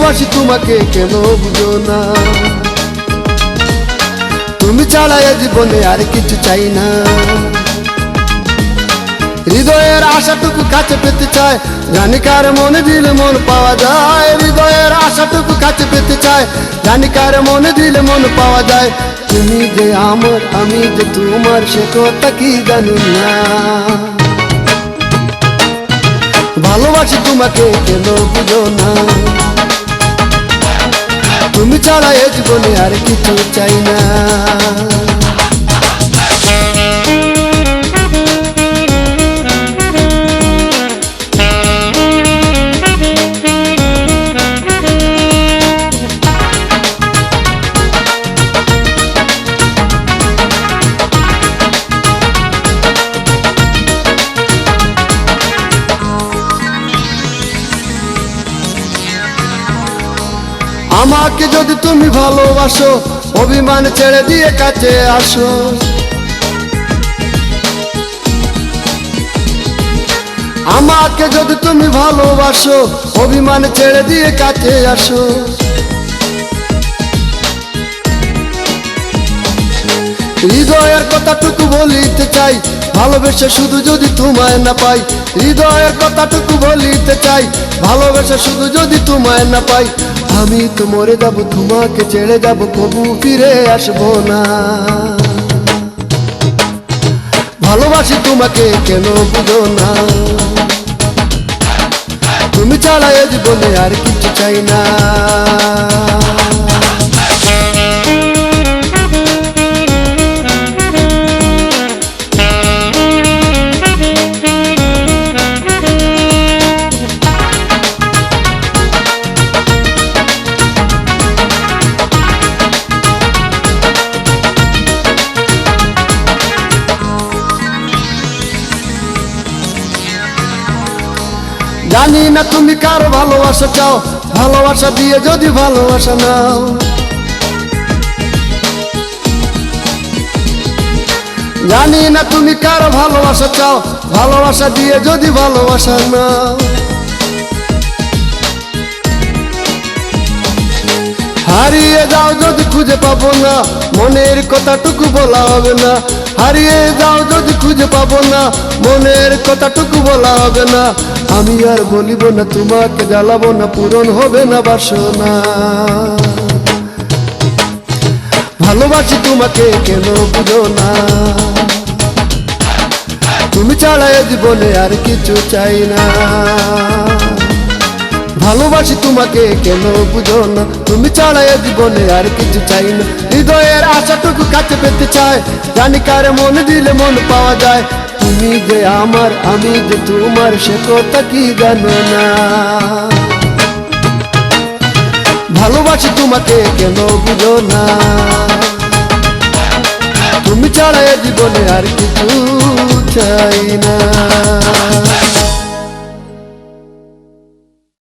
ভালোবাসি তোমাকে কেন বুঝো না, তুমি ছাড়া এ জীবনে আর কিছু চাই না। হৃদয়ের আশাটুকু কাছে পেতে চায়, জানি কার মনে দিলে মন পাওয়া যায়। হৃদয়ের আশাটুকু কাছে পেতে চায়, জানি কার মনে দিলে মন পাওয়া যায়। তুমি যে আমার, আমি যে তোমার, সে কথা কি জানি না। ভালোবাসি তোমাকে কেন বুঝো না, তুমি ছাড়া এ জীবনে আর কিছু চাই না। আমাকে যদি তুমি ভালোবাসো, অভিমান ছেড়ে দিয়ে কাছে আসো। আমাকে যদি তুমি ভালোবাসো, অভিমান ছেড়ে দিয়ে কাছে আসো। হৃদয়ের কথাটুকু বলিতে চাই, ভালোবেসে শুধু যদি তোমায় না পাই। হৃদয়ের কথাটুকু বলিতে চাই, ভালোবেসে শুধু যদি তোমায় না পাই। আমি তো মরে যাব, তোমাকে ছেড়ে যাব, কবু ফিরে আসবো না। ভালোবাসি তোমাকে কেন বুঝো না, তুমি ছাড়া এ জীবনে আর কিছু চাই না। জানি না তুমি কারো ভালোবাসা চাও, ভালোবাসা দিয়ে যদি ভালোবাসা নাও। জানি না তুমি কারো ভালোবাসা চাও, ভালোবাসা দিয়ে যদি ভালোবাসা নাও। হারিয়ে যাও যদি খুঁজে পাবো না, মনের কথাটুকু বলা হবে না। হারিয়ে যাও যদি খুঁজে পাবো না, মনের কথাটুকু বলা হবে না। আমি আর বলিব না, তোমাকে জ্বালাবো না, পূরণ হবে না বাসনা। ভালোবাসি তোমাকে কেন বুঝো না, তুমি ছাড়া এ জীবনে আর কিছু চাই না। ভালোবাসি তোমাকে কেন বুঝো না, তুমি ছাড়া এ জীবনে আর কিছু চাই না। হৃদয়ের আশাটুকু কাছে পেতে চায়, জানি কার মনে দিলে মন পাওয়া যায়। তুমি যে আমার, আমি যে তোমার, সে কথা কি জানো না। ভালোবাসি তোমাকে কেন বুঝো না, তুমি ছাড়া এ জীবনে আর কিছু চাই না।